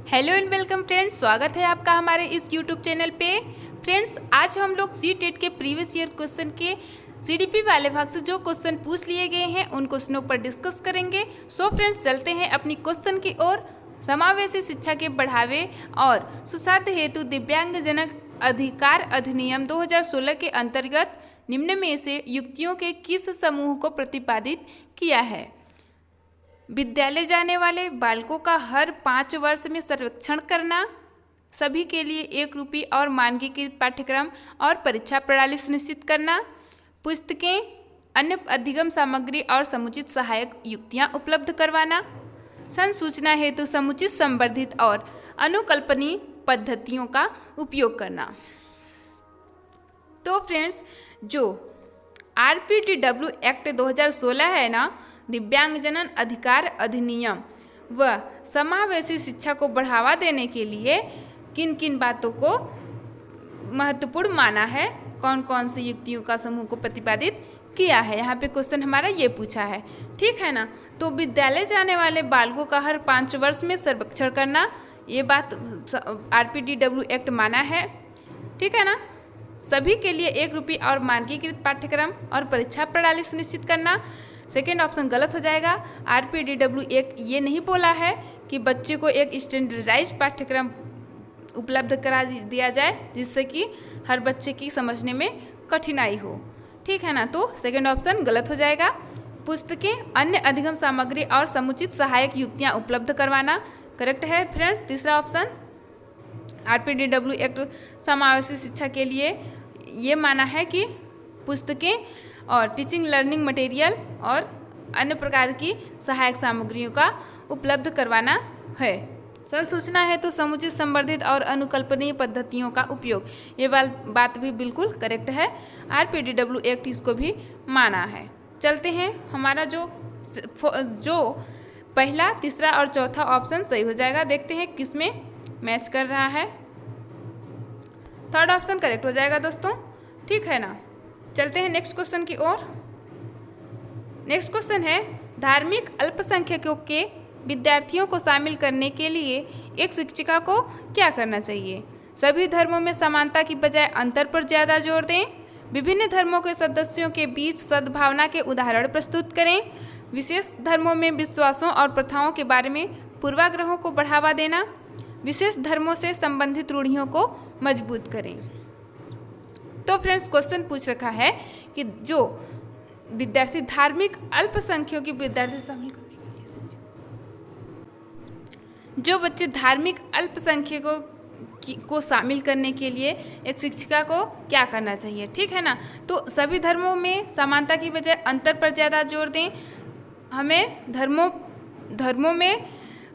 Hello and welcome friends, स्वागत है आपका हमारे इस यूट्यूब चैनल पे। फ्रेंड्स, आज हम लोग सी-टेट के प्रीवियस ईयर क्वेश्चन के सीडीपी वाले भाग से जो क्वेश्चन पूछ लिए गए हैं उन क्वेश्चनों पर डिस्कस करेंगे। सो फ्रेंड्स, चलते हैं अपनी क्वेश्चन की ओर। समावेशी शिक्षा के बढ़ावे और सुसाध्य हेतु दिव्यांगजनक अधिकार अधिनियम 2016 के अंतर्गत निम्न में से युक्तियों के किस समूह को प्रतिपादित किया है? विद्यालय जाने वाले बालकों का हर 5 वर्ष में सर्वेक्षण करना, सभी के लिए एक रूपी और मानकीकृत पाठ्यक्रम और परीक्षा प्रणाली सुनिश्चित करना, पुस्तकें, अन्य अधिगम सामग्री और समुचित सहायक युक्तियां उपलब्ध करवाना, संसूचना हेतु समुचित संवर्धित और अनुकल्पनीय पद्धतियों का उपयोग करना। तो फ्रेंड्स, जो RPTW एक्ट 2016 है ना, दिव्यांगजन अधिकार अधिनियम, वह समावेशी शिक्षा को बढ़ावा देने के लिए किन किन बातों को महत्वपूर्ण माना है, कौन कौन सी युक्तियों का समूह को प्रतिपादित किया है, यहाँ पे क्वेश्चन हमारा ये पूछा है। ठीक है ना। तो विद्यालय जाने वाले बालकों का हर 5 वर्ष में सर्वेक्षण करना, ये बात RPTW एक्ट माना है। ठीक है ना। सभी के लिए एक रूपी और मानकीकृत पाठ्यक्रम और परीक्षा प्रणाली सुनिश्चित करना, सेकेंड ऑप्शन गलत हो जाएगा। RPTW एक्ट ये नहीं बोला है कि बच्चे को एक स्टैंडर्डाइज पाठ्यक्रम उपलब्ध करा दिया जाए जिससे कि हर बच्चे की समझने में कठिनाई हो। ठीक है ना। तो सेकेंड ऑप्शन गलत हो जाएगा। पुस्तकें, अन्य अधिगम सामग्री और समुचित सहायक युक्तियाँ उपलब्ध करवाना करेक्ट है फ्रेंड्स, तीसरा ऑप्शन। RPTW एक्ट समावेशी शिक्षा के लिए ये माना है कि पुस्तकें और टीचिंग लर्निंग मटेरियल और अन्य प्रकार की सहायक सामग्रियों का उपलब्ध करवाना है। संसूचना है तो समुचित संवर्धित और अनुकल्पनीय पद्धतियों का उपयोग, ये बात भी बिल्कुल करेक्ट है। RPTW एक्ट इसको भी माना है। चलते हैं, हमारा जो पहला, तीसरा और चौथा ऑप्शन सही हो जाएगा। देखते हैं किसमें मैच कर रहा है। थर्ड ऑप्शन करेक्ट हो जाएगा दोस्तों। ठीक है ना। चलते हैं नेक्स्ट क्वेश्चन की ओर। नेक्स्ट क्वेश्चन है, धार्मिक अल्पसंख्यकों के विद्यार्थियों को शामिल करने के लिए एक शिक्षिका को क्या करना चाहिए? सभी धर्मों में समानता की बजाय अंतर पर ज़्यादा जोर दें, विभिन्न धर्मों के सदस्यों के बीच सद्भावना के उदाहरण प्रस्तुत करें, विशेष धर्मों में विश्वासों और प्रथाओं के बारे में पूर्वाग्रहों को बढ़ावा देना, विशेष धर्मों से संबंधित रूढ़ियों को मजबूत करें। तो फ्रेंड्स, क्वेश्चन पूछ रखा है कि जो विद्यार्थी धार्मिक अल्पसंख्यकों के विद्यार्थी शामिल करने के लिए, जो बच्चे धार्मिक अल्पसंख्यकों को शामिल करने के लिए एक शिक्षिका को क्या करना चाहिए? ठीक है ना। तो सभी धर्मों में समानता की बजाय अंतर पर ज़्यादा जोर दें। हमें धर्मों में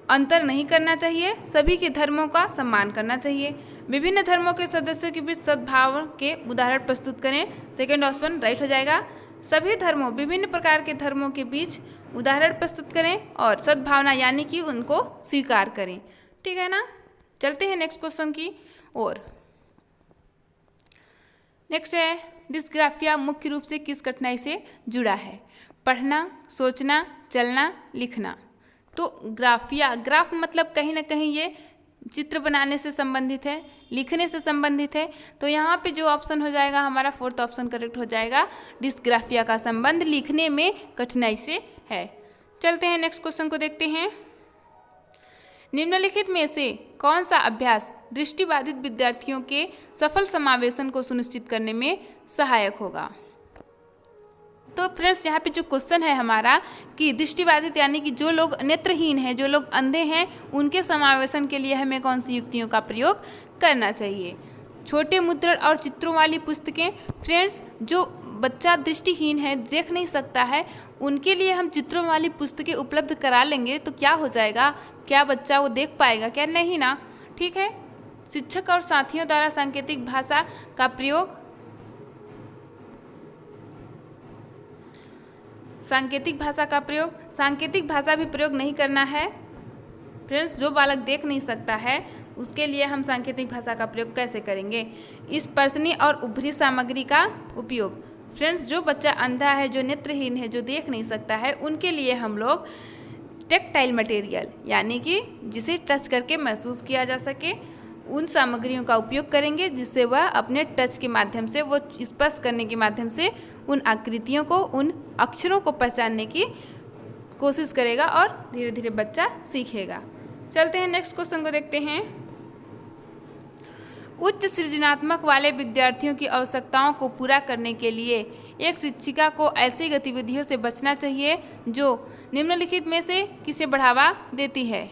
अंतर नहीं करना चाहिए, सभी के धर्मों का सम्मान करना चाहिए, विभिन्न धर्मों के सदस्यों के बीच सद्भाव के उदाहरण प्रस्तुत करें, सेकेंड ऑप्शन राइट हो जाएगा। सभी धर्मों, विभिन्न प्रकार के धर्मों के बीच उदाहरण प्रस्तुत करें और सद्भावना यानी कि उनको स्वीकार करें। ठीक है ना। चलते हैं नेक्स्ट क्वेश्चन की ओर। नेक्स्ट है, डिस्ग्राफिया मुख्य रूप से किस कठिनाई से जुड़ा है? पढ़ना, सोचना, चलना, लिखना। तो ग्राफ मतलब कहीं ना कहीं ये चित्र बनाने से संबंधित है, लिखने से संबंधित है। तो यहाँ पे जो ऑप्शन हो जाएगा हमारा फोर्थ ऑप्शन करेक्ट हो जाएगा। डिस्ग्राफिया का संबंध लिखने में कठिनाई से है। चलते हैं नेक्स्ट क्वेश्चन को देखते हैं। निम्नलिखित में से कौन सा अभ्यास दृष्टिबाधित विद्यार्थियों के सफल समावेशन को सुनिश्चित करने में सहायक होगा? तो फ्रेंड्स, यहाँ पे जो क्वेश्चन है हमारा कि दृष्टिबाधित यानी कि जो लोग नेत्रहीन हैं, जो लोग अंधे हैं, उनके समावेशन के लिए हमें कौन सी युक्तियों का प्रयोग करना चाहिए? छोटे मुद्रण और चित्रों वाली पुस्तकें। फ्रेंड्स, जो बच्चा दृष्टिहीन है, देख नहीं सकता है, उनके लिए हम चित्रों वाली पुस्तकें उपलब्ध करा लेंगे तो क्या हो जाएगा? क्या बच्चा वो देख पाएगा? क्या नहीं ना। ठीक है। शिक्षक और साथियों द्वारा सांकेतिक भाषा का प्रयोग, सांकेतिक भाषा भी प्रयोग नहीं करना है। फ्रेंड्स, जो बालक देख नहीं सकता है उसके लिए हम सांकेतिक भाषा का प्रयोग कैसे करेंगे? स्पर्शनीय और उभरी सामग्री का उपयोग। फ्रेंड्स, जो बच्चा अंधा है, जो नेत्रहीन है, जो देख नहीं सकता है, उनके लिए हम लोग टेक्टाइल मटेरियल यानी कि जिसे टच करके महसूस किया जा सके, उन सामग्रियों का उपयोग करेंगे जिससे वह अपने टच के माध्यम से, वो स्पर्श करने के माध्यम से उन आकृतियों को, उन अक्षरों को पहचानने की कोशिश करेगा और धीरे धीरे बच्चा सीखेगा। चलते हैं नेक्स्ट क्वेश्चन को देखते हैं। उच्च सृजनात्मक वाले विद्यार्थियों की आवश्यकताओं को पूरा करने के लिए एक शिक्षिका को ऐसी गतिविधियों से बचना चाहिए जो निम्नलिखित में से किसे बढ़ावा देती है।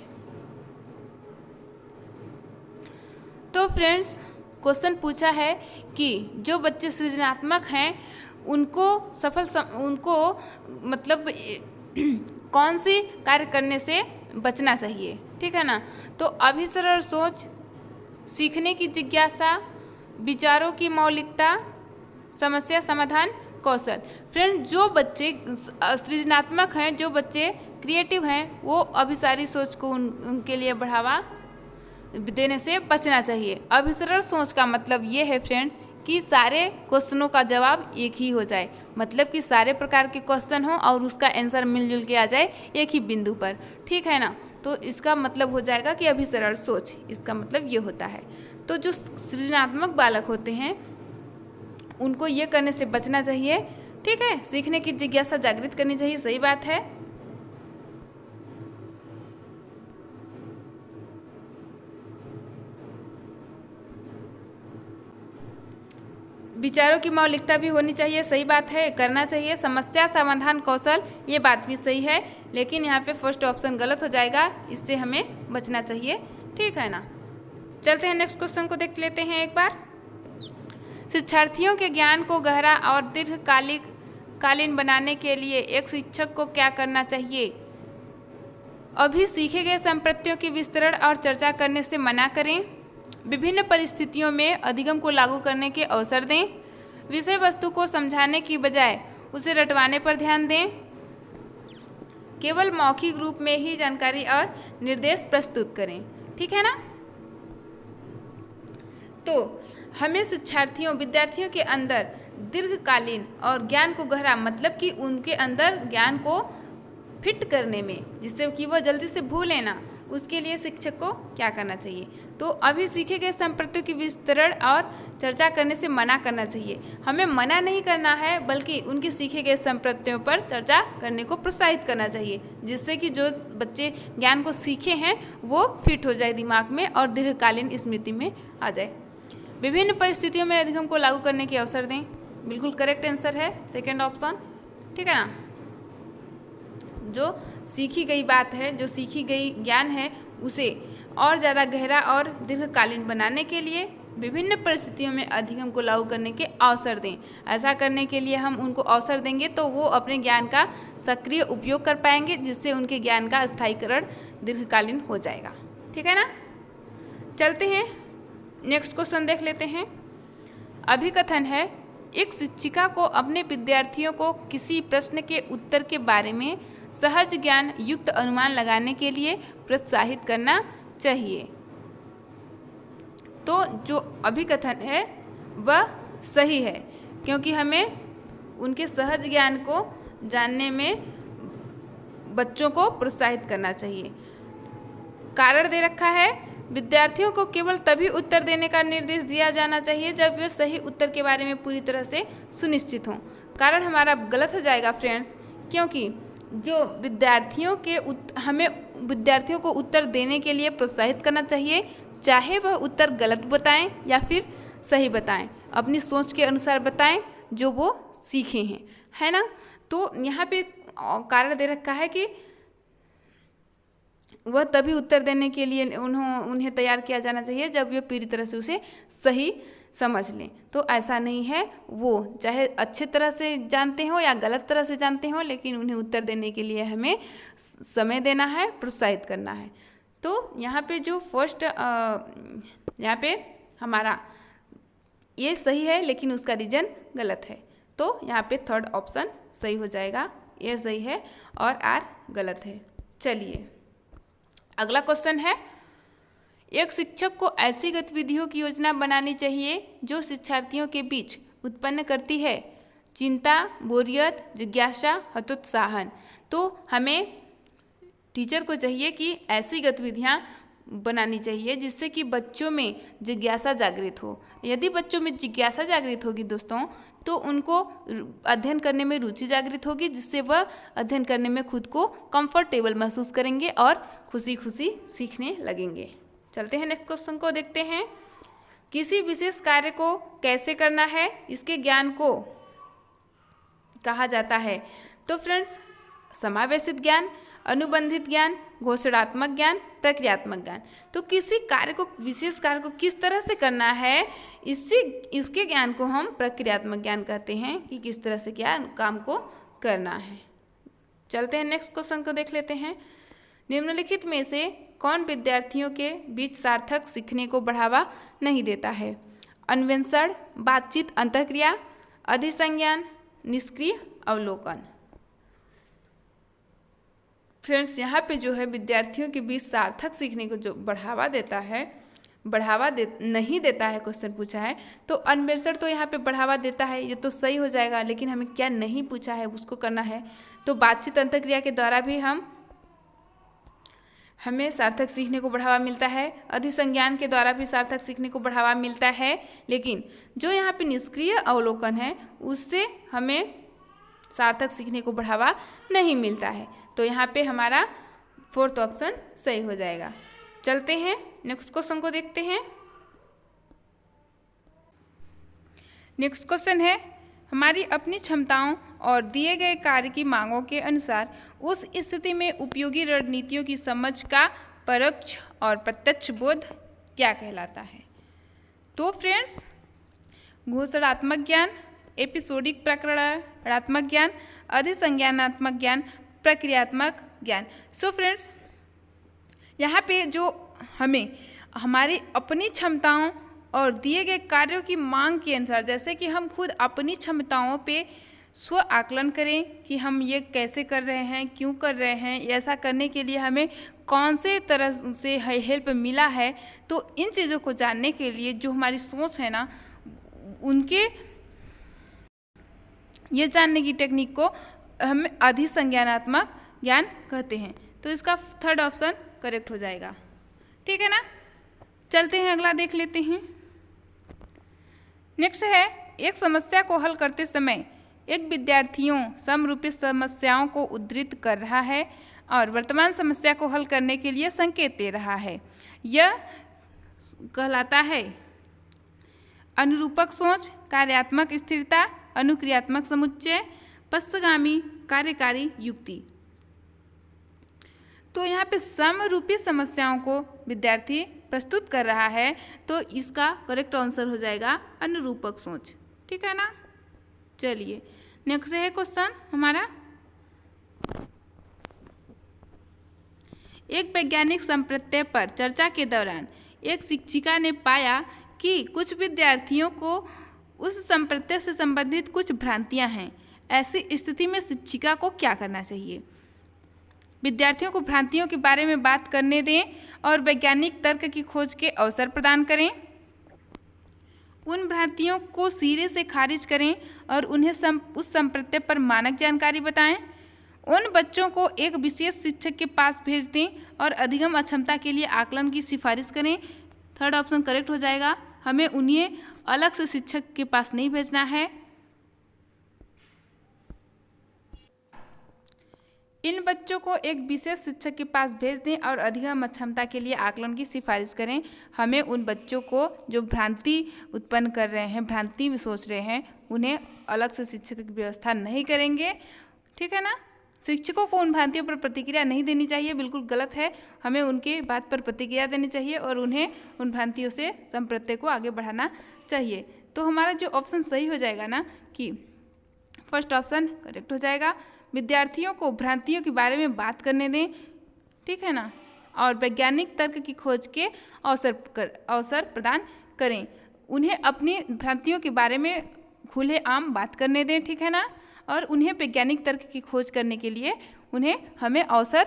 तो फ्रेंड्स, क्वेश्चन पूछा है कि जो बच्चे सृजनात्मक हैं उनको मतलब कौन सी कार्य करने से बचना चाहिए, ठीक है ना। तो अभिसरण सोच, सीखने की जिज्ञासा, विचारों की मौलिकता, समस्या समाधान कौशल। फ्रेंड, जो बच्चे सृजनात्मक हैं, जो बच्चे क्रिएटिव हैं, वो अभिसारी सोच को उनके लिए बढ़ावा देने से बचना चाहिए। अभिसरण सोच का मतलब ये है फ्रेंड कि सारे क्वेश्चनों का जवाब एक ही हो जाए, मतलब कि सारे प्रकार के क्वेश्चन हो और उसका आंसर मिलजुल के आ जाए एक ही बिंदु पर, ठीक है ना। तो इसका मतलब हो जाएगा कि अभिसरण सोच, इसका मतलब ये होता है। तो जो सृजनात्मक बालक होते हैं उनको ये करने से बचना चाहिए, ठीक है। सीखने की जिज्ञासा जागृत करनी चाहिए, सही बात है। विचारों की मौलिकता भी होनी चाहिए, सही बात है, करना चाहिए। समस्या समाधान कौशल, ये बात भी सही है, लेकिन यहाँ पे फर्स्ट ऑप्शन गलत हो जाएगा, इससे हमें बचना चाहिए, ठीक है ना। चलते हैं नेक्स्ट क्वेश्चन को देख लेते हैं एक बार। शिक्षार्थियों के ज्ञान को गहरा और दीर्घकालीन बनाने के लिए एक शिक्षक को क्या करना चाहिए। अभी सीखे गए संप्रत्यों की विस्तरण और चर्चा करने से मना करें। विभिन्न परिस्थितियों में अधिगम को लागू करने के अवसर दें। विषय वस्तु को समझाने की बजाय उसे रटवाने पर ध्यान दें। केवल मौखिक रूप में ही जानकारी और निर्देश प्रस्तुत करें, ठीक है ना। तो हमें विद्यार्थियों के अंदर दीर्घकालीन और ज्ञान को गहरा, मतलब कि उनके अंदर ज्ञान को फिट करने में, जिससे कि वह जल्दी से भूले ना, उसके लिए शिक्षक को क्या करना चाहिए। तो अभी सीखे गए संप्रत्यों की विस्तरण और चर्चा करने से मना करना चाहिए। हमें मना नहीं करना है, बल्कि उनके सीखे गए संप्रत्यों पर चर्चा करने को प्रोत्साहित करना चाहिए, जिससे कि जो बच्चे ज्ञान को सीखे हैं वो फिट हो जाए दिमाग में और दीर्घकालीन स्मृति में आ जाए। विभिन्न परिस्थितियों में अधिगम को लागू करने के अवसर दें, बिल्कुल करेक्ट आंसर है सेकेंड ऑप्शन, ठीक है ना। जो सीखी गई बात है, जो सीखी गई ज्ञान है, उसे और ज़्यादा गहरा और दीर्घकालीन बनाने के लिए विभिन्न परिस्थितियों में अधिगम को लागू करने के अवसर दें। ऐसा करने के लिए हम उनको अवसर देंगे तो वो अपने ज्ञान का सक्रिय उपयोग कर पाएंगे, जिससे उनके ज्ञान का स्थायीकरण दीर्घकालीन हो जाएगा, ठीक है ना। चलते हैं नेक्स्ट क्वेश्चन देख लेते हैं। अभिकथन है, एक शिक्षिका को अपने विद्यार्थियों को किसी प्रश्न के उत्तर के बारे में सहज ज्ञान युक्त अनुमान लगाने के लिए प्रोत्साहित करना चाहिए। तो जो अभिकथन है वह सही है, क्योंकि हमें उनके सहज ज्ञान को जानने में बच्चों को प्रोत्साहित करना चाहिए। कारण दे रखा है, विद्यार्थियों को केवल तभी उत्तर देने का निर्देश दिया जाना चाहिए जब वे सही उत्तर के बारे में पूरी तरह से सुनिश्चित हों। कारण हमारा गलत हो जाएगा फ्रेंड्स, क्योंकि जो हमें विद्यार्थियों को उत्तर देने के लिए प्रोत्साहित करना चाहिए, चाहे वह उत्तर गलत बताएं या फिर सही बताएं, अपनी सोच के अनुसार बताएं जो वो सीखे हैं, है ना। तो यहाँ पे कारण दे रखा है कि वह तभी उत्तर देने के लिए उन्हें तैयार किया जाना चाहिए जब वे पूरी तरह से उसे सही समझ लें। तो ऐसा नहीं है, वो चाहे अच्छे तरह से जानते हो या गलत तरह से जानते हो, लेकिन उन्हें उत्तर देने के लिए हमें समय देना है, प्रोत्साहित करना है। तो यहाँ पे जो फर्स्ट यहाँ पे हमारा ये सही है, लेकिन उसका रीजन गलत है। तो यहाँ पे थर्ड ऑप्शन सही हो जाएगा, ये सही है और आर गलत है। चलिए अगला क्वेश्चन है, एक शिक्षक को ऐसी गतिविधियों की योजना बनानी चाहिए जो शिक्षार्थियों के बीच उत्पन्न करती है चिंता, बोरियत, जिज्ञासा, हतोत्साहन। तो हमें टीचर को चाहिए कि ऐसी गतिविधियाँ बनानी चाहिए जिससे कि बच्चों में जिज्ञासा जागृत हो। यदि बच्चों में जिज्ञासा जागृत होगी दोस्तों, तो उनको अध्ययन करने में रुचि जागृत होगी, जिससे वह अध्ययन करने में खुद को कंफर्टेबल महसूस करेंगे और खुशी खुशी सीखने लगेंगे। चलते हैं नेक्स्ट क्वेश्चन को देखते हैं। किसी विशेष कार्य को कैसे करना है, इसके ज्ञान को कहा जाता है। तो फ्रेंड्स, समावेशित ज्ञान, अनुबंधित ज्ञान, घोषणात्मक ज्ञान, प्रक्रियात्मक ज्ञान। तो किसी कार्य को, विशेष कार्य को किस तरह से करना है, इसके ज्ञान को हम प्रक्रियात्मक ज्ञान कहते हैं कि किस तरह से क्या काम को करना है। चलते हैं नेक्स्ट क्वेश्चन को देख लेते हैं। निम्नलिखित में से कौन विद्यार्थियों के बीच सार्थक सीखने को बढ़ावा नहीं देता है? अन्वेषण, बातचीत, अंतःक्रिया, अधिसंज्ञान, निष्क्रिय अवलोकन। फ्रेंड्स, यहाँ पे जो है विद्यार्थियों के बीच सार्थक सीखने को जो बढ़ावा देता है, नहीं देता है, क्वेश्चन पूछा है। तो अन्वेषण तो यहाँ पे बढ़ावा देता है, ये तो सही हो जाएगा, लेकिन हमें क्या नहीं पूछा है उसको करना है। तो बातचीत, अंतःक्रिया के द्वारा भी हमें सार्थक सीखने को बढ़ावा मिलता है। अधिसंज्ञान के द्वारा भी सार्थक सीखने को बढ़ावा मिलता है, लेकिन जो यहाँ पे निष्क्रिय अवलोकन है उससे हमें सार्थक सीखने को बढ़ावा नहीं मिलता है। तो यहाँ पे हमारा फोर्थ ऑप्शन सही हो जाएगा। चलते हैं नेक्स्ट क्वेश्चन को देखते हैं। नेक्स्ट क्वेश्चन है, हमारी अपनी क्षमताओं और दिए गए कार्य की मांगों के अनुसार उस स्थिति में उपयोगी रणनीतियों की समझ का परोक्ष और प्रत्यक्ष बोध क्या कहलाता है? तो फ्रेंड्स, घोषणात्मक ज्ञान, एपिसोडिक प्रकरणात्मक ज्ञान, अधिसंज्ञानात्मक ज्ञान, प्रक्रियात्मक ज्ञान। सो फ्रेंड्स, यहाँ पे जो हमें हमारी अपनी क्षमताओं और दिए गए कार्यों की मांग के अनुसार, जैसे कि हम खुद अपनी क्षमताओं पे स्व आकलन करें कि हम ये कैसे कर रहे हैं, क्यों कर रहे हैं, ऐसा करने के लिए हमें कौन से तरह से हेल्प मिला है। तो इन चीज़ों को जानने के लिए जो हमारी सोच है ना, उनके ये जानने की टेक्निक को हम अधिसंज्ञानात्मक ज्ञान कहते हैं। तो इसका थर्ड ऑप्शन करेक्ट हो जाएगा। ठीक है ना। चलते हैं, अगला देख लेते हैं। नेक्स्ट है, एक समस्या को हल करते समय एक विद्यार्थियों समरूपी समस्याओं को उद्धृत कर रहा है और वर्तमान समस्या को हल करने के लिए संकेत दे रहा है। यह कहलाता है अनुरूपक सोच, कार्यात्मक स्थिरता, अनुक्रियात्मक समुच्चय, पश्चगामी कार्यकारी युक्ति। तो यहाँ पे समरूपी समस्याओं को विद्यार्थी प्रस्तुत कर रहा है, तो इसका करेक्ट आंसर हो जाएगा अनुरूपक सोच। ठीक है ना। चलिए नेक्स्ट है क्वेश्चन हमारा, एक वैज्ञानिक संप्रत्यय पर चर्चा के दौरान एक शिक्षिका ने पाया कि कुछ विद्यार्थियों को उस संप्रत्यय से संबंधित कुछ भ्रांतियां हैं। ऐसी स्थिति में शिक्षिका को क्या करना चाहिए? विद्यार्थियों को भ्रांतियों के बारे में बात करने दें और वैज्ञानिक तर्क की खोज के अवसर प्रदान करें। उन भ्रांतियों को सिरे से खारिज करें और उन्हें उस संप्रत्यय पर मानक जानकारी बताएं। उन बच्चों को एक विशेष शिक्षक के पास भेज दें और अधिगम अक्षमता के लिए आकलन की सिफारिश करें। थर्ड ऑप्शन करेक्ट हो जाएगा। हमें उन्हें अलग से शिक्षक के पास नहीं भेजना है। इन बच्चों को एक विशेष शिक्षक के पास भेज दें और अधिगम अक्षमता के लिए आकलन की सिफारिश करें। हमें उन बच्चों को जो भ्रांति उत्पन्न कर रहे हैं, भ्रांति में सोच रहे हैं, उन्हें अलग से शिक्षक की व्यवस्था नहीं करेंगे। ठीक है ना। शिक्षकों को उन भ्रांतियों पर प्रतिक्रिया नहीं देनी चाहिए, बिल्कुल गलत है। हमें उनके बात पर प्रतिक्रिया देनी चाहिए और उन्हें उन भ्रांतियों से संप्रत्यय को आगे बढ़ाना चाहिए। तो हमारा जो ऑप्शन सही हो जाएगा ना, कि फर्स्ट ऑप्शन करेक्ट हो जाएगा। विद्यार्थियों को भ्रांतियों के बारे में बात करने दें। ठीक है ना। और वैज्ञानिक तर्क की खोज के अवसर प्रदान करें। उन्हें अपनी भ्रांतियों के बारे में खुलेआम बात करने दें। ठीक है ना। और उन्हें वैज्ञानिक तर्क की खोज करने के लिए हमें अवसर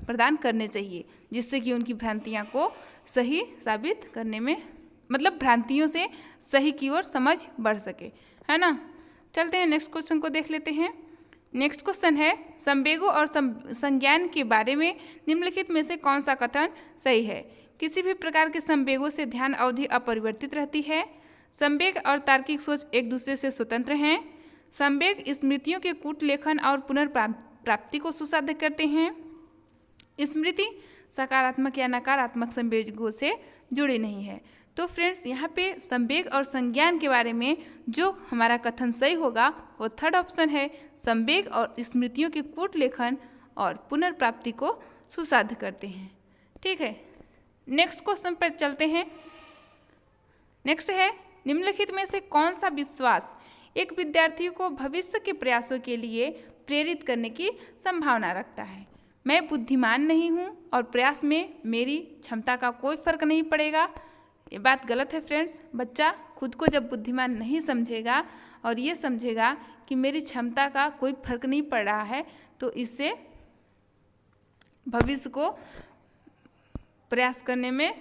प्रदान करने चाहिए, जिससे कि उनकी भ्रांतियाँ को सही साबित करने में, मतलब भ्रांतियों से सही की ओर समझ बढ़ सके। है ना। चलते हैं नेक्स्ट क्वेश्चन को देख लेते हैं। नेक्स्ट क्वेश्चन है, संवेगों और संज्ञान के बारे में निम्नलिखित में से कौन सा कथन सही है? किसी भी प्रकार के संवेगों से ध्यान अवधि अपरिवर्तित रहती है। संवेग और तार्किक सोच एक दूसरे से स्वतंत्र हैं। संवेग स्मृतियों के कूट लेखन और पुनर्प्राप्ति को सुसाध्य करते हैं। स्मृति सकारात्मक या नकारात्मक संवेगों से जुड़ी नहीं है। तो फ्रेंड्स, यहाँ पे संवेग और संज्ञान के बारे में जो हमारा कथन सही होगा वो थर्ड ऑप्शन है, संवेग और स्मृतियों के कूट लेखन और पुनर्प्राप्ति को सुसाध्य करते हैं। ठीक है, नेक्स्ट क्वेश्चन पर चलते हैं। नेक्स्ट है, निम्नलिखित में से कौन सा विश्वास एक विद्यार्थी को भविष्य के प्रयासों के लिए प्रेरित करने की संभावना रखता है? मैं बुद्धिमान नहीं हूँ और प्रयास में मेरी क्षमता का कोई फर्क नहीं पड़ेगा। ये बात गलत है फ्रेंड्स। बच्चा खुद को जब बुद्धिमान नहीं समझेगा और ये समझेगा कि मेरी क्षमता का कोई फर्क नहीं पड़ रहा है, तो इससे भविष्य को प्रयास करने में